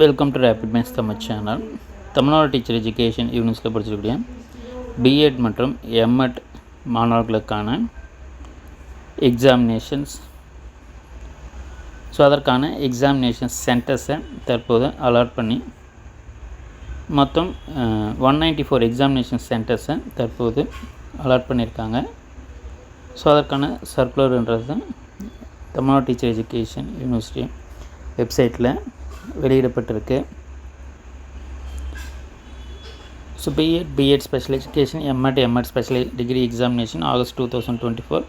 Welcome to rapid maths Tamil channel. Tamil Nadu teacher education யூனிவர்சிட்டியில் படிச்சிருக்கக்கூடிய B Ed மற்றும் எம்எட் மாணவர்களுக்கான எக்ஸாமினேஷன்ஸ். ஸோ அதற்கான எக்ஸாமினேஷன் சென்டர்ஸை தற்போது அலாட் பண்ணி மொத்தம் 194 எக்ஸாமினேஷன் சென்டர்ஸை தற்போது அலாட் பண்ணியிருக்காங்க. ஸோ அதற்கான சர்க்குலர்ன்றது தமிழ்நாடு டீச்சர் எஜுகேஷன் யூனிவர்சிட்டி வெப்சைட்டில் வெளியிடப்பட்டிருக்கு. So BEd special education MEd special degree examination August 2024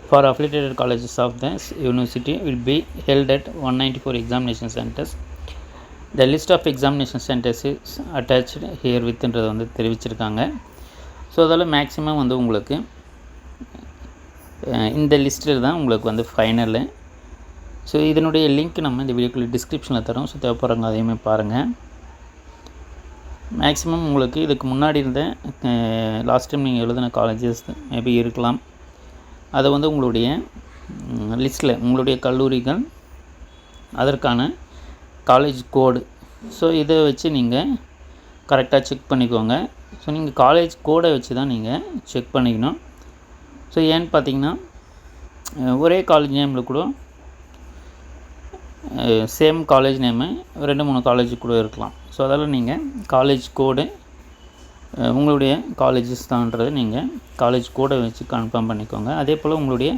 for affiliated colleges of the university will be held at 194 examination centers. The list of examination centers is attached here withன்றது வந்து தெரிவிச்சிருக்காங்க. So அதில் maximum வந்து உங்களுக்கு இந்த லிஸ்ட்டில் தான் உங்களுக்கு வந்து ஃபைனலு. ஸோ இதனுடைய லிங்க் நம்ம இந்த வீடியோக்குள்ளே டிஸ்கிரிப்ஷனில் தரோம். ஸோ தேவைப்படுறவங்க அதையுமே பாருங்கள். மேக்ஸிமம் உங்களுக்கு இதுக்கு முன்னாடி இருந்த லாஸ்ட் டைம் நீங்கள் எழுதின காலேஜஸ் மேபி இருக்கலாம். அதை வந்து உங்களுடைய லிஸ்ட்டில் உங்களுடைய கல்லூரிகள் அதற்கான காலேஜ் கோடு, ஸோ இதை வச்சு நீங்கள் கரெக்டாக செக் பண்ணிக்கோங்க. ஸோ நீங்கள் காலேஜ் கோடை வச்சு தான் நீங்கள் செக் பண்ணிக்கணும். ஸோ ஏன்னு பார்த்தீங்கன்னா ஒரே காலேஜ் நேமில் கூட சேம் காலேஜ் நேமு 2-3 காலேஜ் கூட இருக்கலாம். ஸோ அதனால் நீங்கள் காலேஜ் கோடு உங்களுடைய காலேஜஸ் தான்ன்றது நீங்கள் காலேஜ் கோடை வச்சு கன்ஃபார்ம் பண்ணிக்கோங்க. அதே போல் உங்களுடைய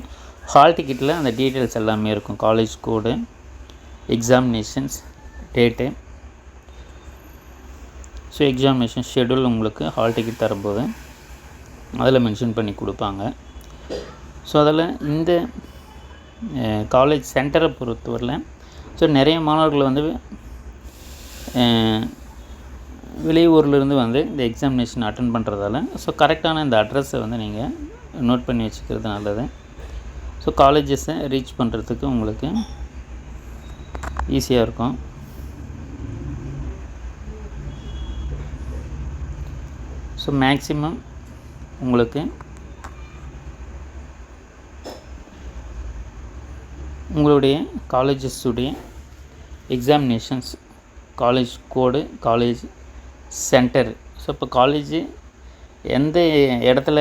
ஹால் டிக்கெட்டில் அந்த டீட்டெயில்ஸ் எல்லாமே இருக்கும். காலேஜ் கோடு, examinations date, so examination schedule உங்களுக்கு ஹால் டிக்கெட் தரும்போது அதில் மென்ஷன் பண்ணி கொடுப்பாங்க. ஸோ அதில் இந்த காலேஜ் சென்டரை பொறுத்தவரையில் ஸோ நிறைய மாணவர்கள் வந்து வெளியூர்லேருந்து வந்து இந்த எக்ஸாமினேஷன் அட்டன் பண்ணுறதால ஸோ கரெக்டான இந்த அட்ரஸை வந்து நீங்கள் நோட் பண்ணி வச்சுக்கிறது நல்லது. ஸோ காலேஜஸை ரீச் பண்ணுறதுக்கு உங்களுக்கு ஈஸியாக இருக்கும். ஸோ மேக்ஸிமம் உங்களுக்கு உங்களுடைய காலேஜஸுடைய examinations college code, college centre, so இப்போ காலேஜ் எந்த இடத்துல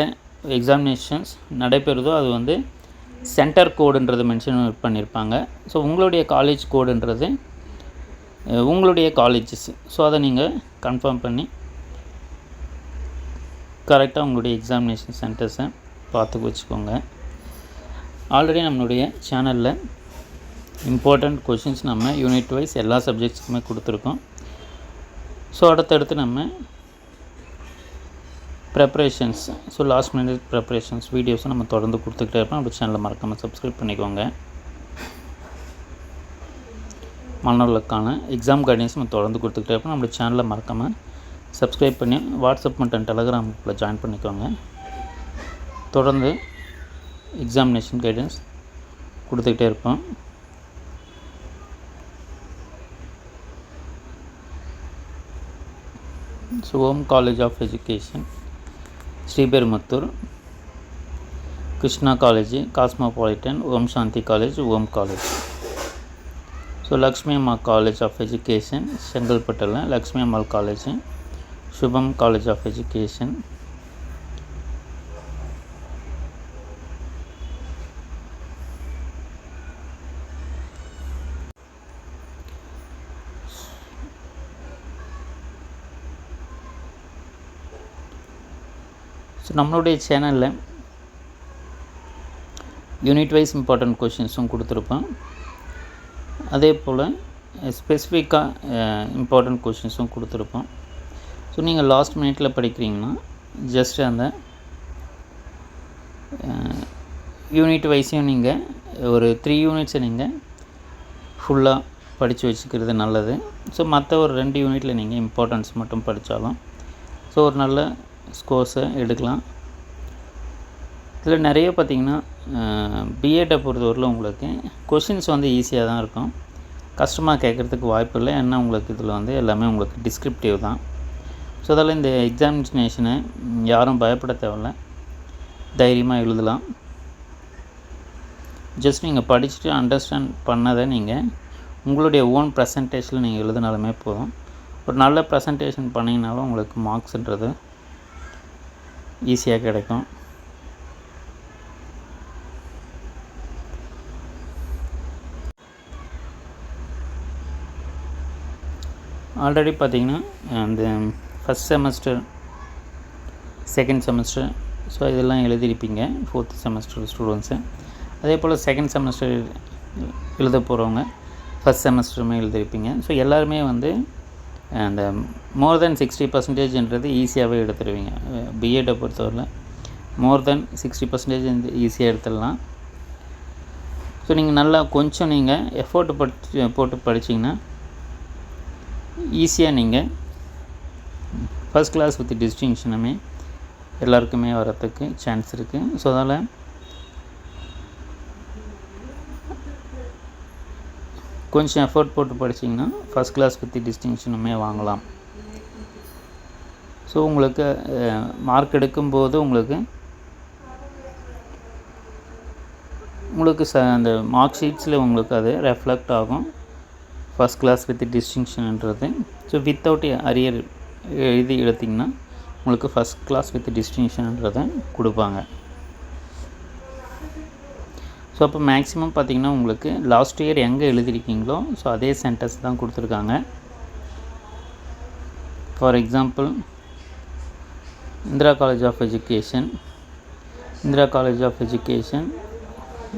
எக்ஸாமினேஷன்ஸ் நடைபெறுதோ அது வந்து சென்டர் கோடுன்றது மென்ஷன் பண்ணியிருப்பாங்க. ஸோ உங்களுடைய காலேஜ் கோடுன்றது உங்களுடைய காலேஜஸ், ஸோ அதை நீங்கள் கன்ஃபார்ம் பண்ணி கரெக்டாக உங்களுடைய எக்ஸாமினேஷன் சென்டர்ஸை பார்த்து வச்சுக்கோங்க. ஆல்ரெடி நம்மளுடைய சேனலில் இம்பார்ட்டண்ட் கொஷின்ஸ் நம்ம யூனிட் வைஸ் எல்லா சப்ஜெக்ட்ஸுக்குமே கொடுத்துருக்கோம். ஸோ அடுத்தடுத்து நம்ம preparations, so last minute preparations வீடியோஸும் நம்ம தொடர்ந்து கொடுத்துக்கிட்டே இருப்போம். நம்ம சேனலை மறக்காமல் சப்ஸ்கிரைப் பண்ணிக்கோங்க. மாணவர்களுக்கான எக்ஸாம் கைடன்ஸ் நம்ம தொடர்ந்து கொடுத்துக்கிட்டே இருப்போம். நம்ம சேனலை மறக்காமல் சப்ஸ்கிரைப் பண்ணி வாட்ஸ்அப் மற்றும் டெலகிராம் குரூப்பில் ஜாயின் பண்ணிக்கோங்க. தொடர்ந்து எக்ஸாமினேஷன் கைடன்ஸ் கொடுத்துக்கிட்டே இருப்போம். So Om college of education, Sriperumbudur, Krishna college, cosmopolitan, Om Shanti college, Om college. So Lakshmi Amma college of education செங்கல்பட்டில் Lakshmi Ammal college, Subham college of education, so நம்மளுடைய சேனலில் யூனிட் வைஸ் இம்பார்ட்டண்ட் கொஷின்ஸும் கொடுத்துருப்போம். அதே போல் ஸ்பெசிஃபிக்காக இம்பார்ட்டண்ட் கொஷின்ஸும் கொடுத்துருப்போம். ஸோ நீங்கள் லாஸ்ட் மினிட்டில் படிக்கிறீங்கன்னா ஜஸ்ட் அந்த யூனிட் வைஸையும் நீங்கள் ஒரு 3 யூனிட்ஸை நீங்கள் ஃபுல்லாக படித்து வச்சுக்கிறது நல்லது. ஸோ மற்ற ஒரு 2 யூனிட்டில் நீங்கள் இம்பார்ட்டன்ஸ் மட்டும் படித்தாலும் ஸோ ஒரு நல்ல ஸ்கோர்ஸை எடுக்கலாம். இதில் நிறைய பார்த்திங்கன்னா பிஎட்டை பொறுத்தவரையில் உங்களுக்கு கொஷின்ஸ் வந்து ஈஸியாக தான் இருக்கும், கஷ்டமாக கேட்குறதுக்கு வாய்ப்பு இல்லை. ஏன்னா உங்களுக்கு இதில் வந்து எல்லாமே உங்களுக்கு டிஸ்கிரிப்டிவ் தான். ஸோ அதால் இந்த எக்ஸாமினேஷனை யாரும் பயப்பட தேவையில்ல, தைரியமாக எழுதலாம். ஜஸ்ட் நீங்கள் படிச்சுட்டு அண்டர்ஸ்டாண்ட் பண்ணதை நீங்கள் உங்களுடைய ஓன் ப்ரெசன்டேஷனில் நீங்கள் எழுதினாலுமே போதும். ஒரு நல்ல ப்ரெசன்டேஷன் பண்ணிங்கனாலும் உங்களுக்கு மார்க்ஸுன்றது ஈஸியாக கிடைக்கும். ஆல்ரெடி பார்த்திங்கன்னா அந்த first semester, second semester, so இதெல்லாம் எழுதியிருப்பீங்க 4th செமஸ்டர் ஸ்டூடெண்ட்ஸு. அதே போல் செகண்ட் செமஸ்டர் எழுத போகிறவங்க ஃபஸ்ட் செமஸ்டருமே எழுதியிருப்பீங்க. ஸோ எல்லாருமே வந்து அந்த மோர் தென் 60%ன்றது ஈஸியாகவே எடுத்துருவீங்க. பிஎட்டை பொறுத்தவரையில் மோர் தென் 60% ஈஸியாக எடுத்துடலாம். ஸோ நீங்கள் நல்லா கொஞ்சம் நீங்கள் எஃபோர்ட் போட்டு படிச்சிங்கன்னா ஈஸியாக நீங்கள் ஃபஸ்ட் கிளாஸ் வித் டிஸ்டிங்ஷனுமே எல்லாருக்குமே வரத்துக்கு சான்ஸ் இருக்குது. ஸோ அதனால் கொஞ்சம் எஃபோர்ட் போட்டு படிச்சிங்கன்னா ஃபஸ்ட் கிளாஸ் வித் டிஸ்டிங்ஷனுமே வாங்கலாம். ஸோ உங்களுக்கு மார்க் எடுக்கும்போது உங்களுக்கு அந்த மார்க் ஷீட்ஸில் உங்களுக்கு அது ரெஃப்ளெக்ட் ஆகும், ஃபஸ்ட் கிளாஸ் வித் டிஸ்டிங்ஷன்ன்றது. ஸோ வித்தவுட் அரியர் எழுதி எடுத்திங்கன்னா உங்களுக்கு ஃபஸ்ட் கிளாஸ் வித் டிஸ்டிங்ஷன்ன்றதை கொடுப்பாங்க. ஸோ அப்போ மேக்ஸிமம் பார்த்திங்கன்னா உங்களுக்கு லாஸ்ட் இயர் எங்கே எழுதிருக்கீங்களோ ஸோ அதே சென்டென்ஸ் தான் கொடுத்துருக்காங்க. For example Indira college of education, Indira college of education,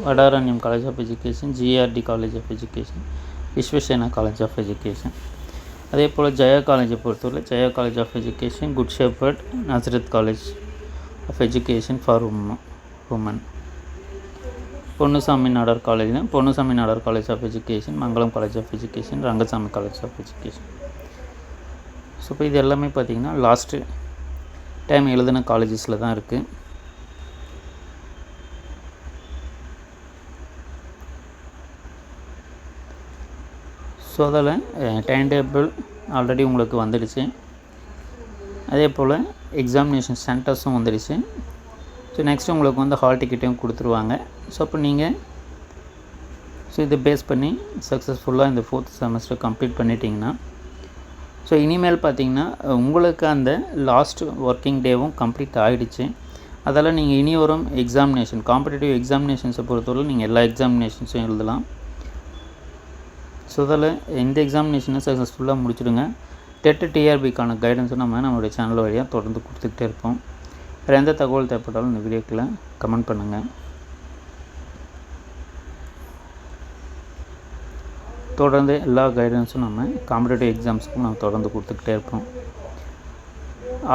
Vadaranyam college of education, GRT college of education, Viswasena college of education. அதே போல் ஜெயா காலேஜை பொறுத்தவரை Jaya college of education, Good Shepherd, Nazareth college of education for women, Ponnusamy Nadar காலேஜ்னா Ponnusamy Nadar college of education, Mangalam college of education, Rangasamy college of education. So இப்போ இது எல்லாமே பார்த்திங்கன்னா last time எழுதின காலேஜஸில் தான் இருக்குது. ஸோ அதில் டைம் டேபிள் ஆல்ரெடி உங்களுக்கு வந்துடுச்சு. அதே போல் எக்ஸாமினேஷன் சென்டர்ஸும் வந்துடுச்சு. ஸோ நெக்ஸ்ட்டு உங்களுக்கு வந்து ஹால் டிக்கெட்டையும் கொடுத்துருவாங்க. ஸோ அப்போ நீங்கள் இதை பேஸ் பண்ணி சக்ஸஸ்ஃபுல்லாக இந்த 4th செமஸ்டர் கம்ப்ளீட் பண்ணிட்டீங்கன்னா ஸோ இனிமேல் பார்த்திங்கன்னா உங்களுக்கு அந்த லாஸ்ட் ஒர்க்கிங் டேவும் கம்ப்ளீட் ஆகிடுச்சு. அதெல்லாம் நீங்கள் இனி வரும் எக்ஸாமினேஷன், காம்படிட்டிவ் எக்ஸாமினேஷன்ஸை பொறுத்தவரை நீங்கள் எல்லா எக்ஸாமினேஷன்ஸும் எழுதலாம். ஸோ அதில் இந்த எக்ஸாமினேஷனை சக்ஸஸ்ஃபுல்லாக முடிச்சுடுங்க. டெட் டிஆர்பிக்கான கைடன்ஸும் நம்மளுடைய சேனல் வழியாக தொடர்ந்து கொடுத்துக்கிட்டே இருப்போம். வேறு எந்த தகவல் தேவைப்பட்டாலும் இந்த வீடியோக்குள்ளே கமெண்ட் பண்ணுங்கள். தொடர்ந்து எல்லா கைடன்ஸும் நம்ம காம்படிட்டிவ் எக்ஸாம்ஸுக்கும் நம்ம தொடர்ந்து கொடுத்துக்கிட்டே இருப்போம்.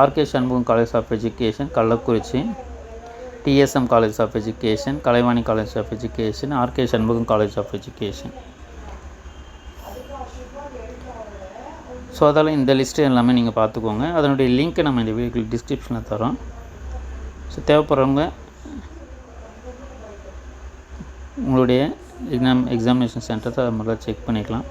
R K Shanmugam college of education Kallakurichi, D S M college of education, Kalaivani college of education, R K Shanmugam college of education. So அதால் இந்த லிஸ்ட்டு எல்லாமே நீங்கள் பார்த்துக்கோங்க. அதனுடைய லிங்க்கை நம்ம இந்த வீடியோ டிஸ்கிரிப்ஷனில் தரோம். ஸோ தேவைப்படுறவங்க உங்களுடைய எக்ஸாமினேஷன் சென்டர்ஸை முதல்ல செக் பண்ணிக்கலாம்.